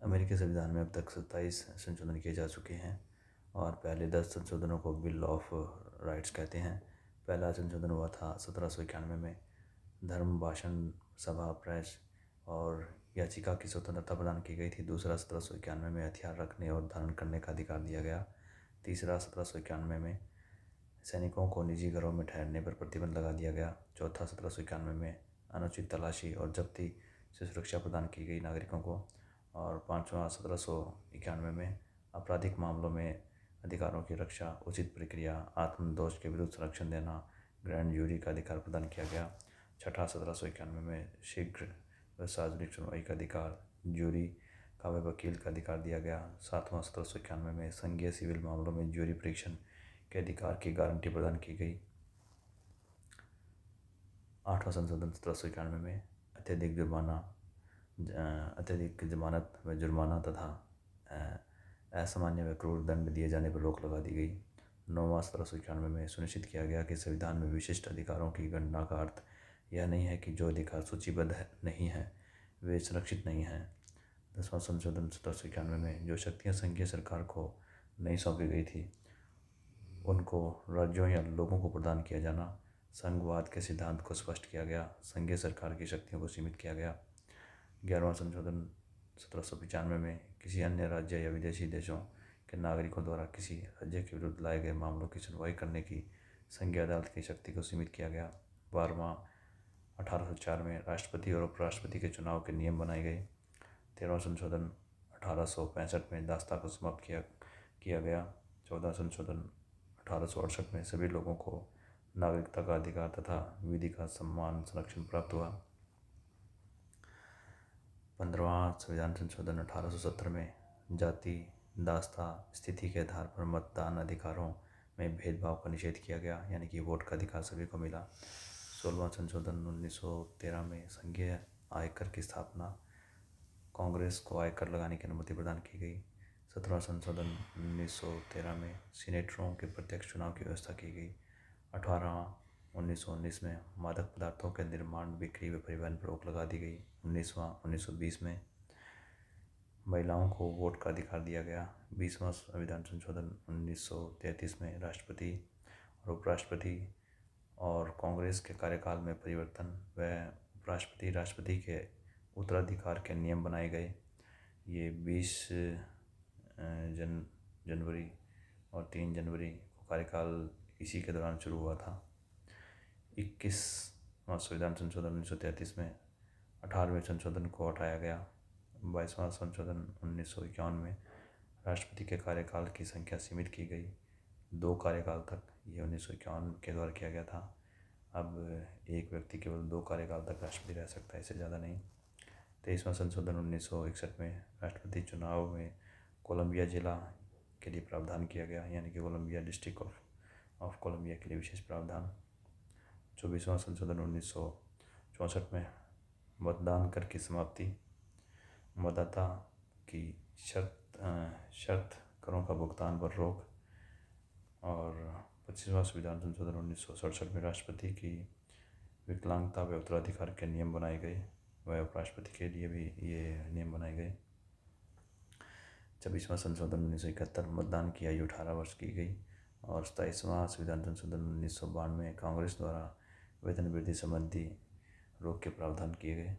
अमेरिकी संविधान में अब तक 27 संशोधन किए जा चुके हैं और पहले 10 संशोधनों को बिल ऑफ राइट्स कहते हैं। पहला संशोधन हुआ था 1791 में, धर्म, भाषण, सभा, प्रेस और याचिका की स्वतंत्रता प्रदान की गई थी। दूसरा 1791 में हथियार रखने और धारण करने का अधिकार दिया गया। तीसरा 1791 में सैनिकों को निजी घरों में ठहरने पर प्रतिबंध लगा दिया गया। चौथा 1791 में अनुचित तलाशी और जब्ती से सुरक्षा प्रदान की गई नागरिकों को। और पाँचवा 1791 में आपराधिक मामलों में अधिकारों की रक्षा, उचित प्रक्रिया, आत्मदोष के विरुद्ध संरक्षण देना, ग्रैंड जूरी का अधिकार प्रदान किया गया। छठा 1791 में शीघ्र व सार्वजनिक सुनवाई का अधिकार, जूरी का व वकील का अधिकार दिया गया। सातवां 1791 में संघीय सिविल मामलों में जूरी परीक्षण के अधिकार की गारंटी प्रदान की गई। आठवां संशोधन 1791 में अत्यधिक जमानत व जुर्माना तथा असामान्य व क्रूर दंड दिए जाने पर रोक लगा दी गई। नौवां 1791 में सुनिश्चित किया गया कि संविधान में विशिष्ट अधिकारों की गणना का अर्थ यह नहीं है कि जो अधिकार सूचीबद्ध नहीं है वे संरक्षित नहीं हैं। 10वां संशोधन 1791 में जो शक्तियाँ संघीय सरकार को नहीं सौंपी गई थी उनको राज्यों या लोगों को प्रदान किया जाना। संघवाद के सिद्धांत को स्पष्ट किया गया। संघीय सरकार की शक्तियों को सीमित किया गया। 11वां संशोधन 1795 में किसी अन्य राज्य या विदेशी देशों के नागरिकों द्वारा किसी राज्य के विरुद्ध लाए गए मामलों की सुनवाई करने की संघीय अदालत की शक्ति को सीमित किया गया। 12वां 1804 में राष्ट्रपति और उपराष्ट्रपति के चुनाव के नियम बनाए गए। 13वां संशोधन 1865 में दास्ता को समाप्त किया गया। 14वां संशोधन 1868 में सभी लोगों को नागरिकता का अधिकार तथा विधि का सम्मान संरक्षण प्राप्त हुआ। 15वां संविधान संशोधन 1870 में जाति, दास्ता, स्थिति के आधार पर मतदान अधिकारों में भेदभाव का निषेध किया गया, यानी कि वोट का अधिकार सभी को मिला। 16वां संशोधन 1913 में संघीय आयकर की स्थापना, कांग्रेस को आयकर लगाने की अनुमति प्रदान की गई। 17वां संशोधन 1913 में सीनेटरों के प्रत्यक्ष चुनाव की व्यवस्था की गई। 18वां 1919 में मादक पदार्थों के निर्माण, बिक्री व परिवहन पर रोक लगा दी गई। 19वां 1920 में महिलाओं को वोट का अधिकार दिया गया। 20वां संविधान संशोधन 1933 में राष्ट्रपति और उपराष्ट्रपति और कांग्रेस के कार्यकाल में परिवर्तन व उपराष्ट्रपति राष्ट्रपति के उत्तराधिकार के नियम बनाए गए। ये 20 जनवरी और 3 जनवरी को कार्यकाल इसी के दौरान शुरू हुआ था। 21वां संविधान संशोधन 1933 में 18वें संशोधन को हटाया गया। 22वां संशोधन 1951 में राष्ट्रपति के कार्यकाल की संख्या सीमित की गई, 2 कार्यकाल तक। ये 1951 के द्वारा किया गया था। अब एक व्यक्ति केवल 2 कार्यकाल तक राष्ट्रपति रह सकता है, इससे ज़्यादा नहीं। 23वां संशोधन 1961 में राष्ट्रपति चुनाव में कोलंबिया जिला के लिए प्रावधान किया गया, यानी कि कोलंबिया डिस्ट्रिक्ट ऑफ कोलंबिया के लिए विशेष प्रावधान। 24वां संशोधन 1964 में मतदान कर की समाप्ति, मतदाता की शर्त करों का भुगतान पर रोक। और 25वां संविधान संशोधन 1967 में राष्ट्रपति की विकलांगता व उत्तराधिकार के नियम बनाए गए व उपराष्ट्रपति के लिए भी ये नियम बनाए गए। 26वां संशोधन 1971 मतदान की आयु 18 वर्ष की गई। और 27वां संविधान संशोधन 1992 में कांग्रेस द्वारा वेतन वृद्धि संबंधी रोक के प्रावधान किए गए।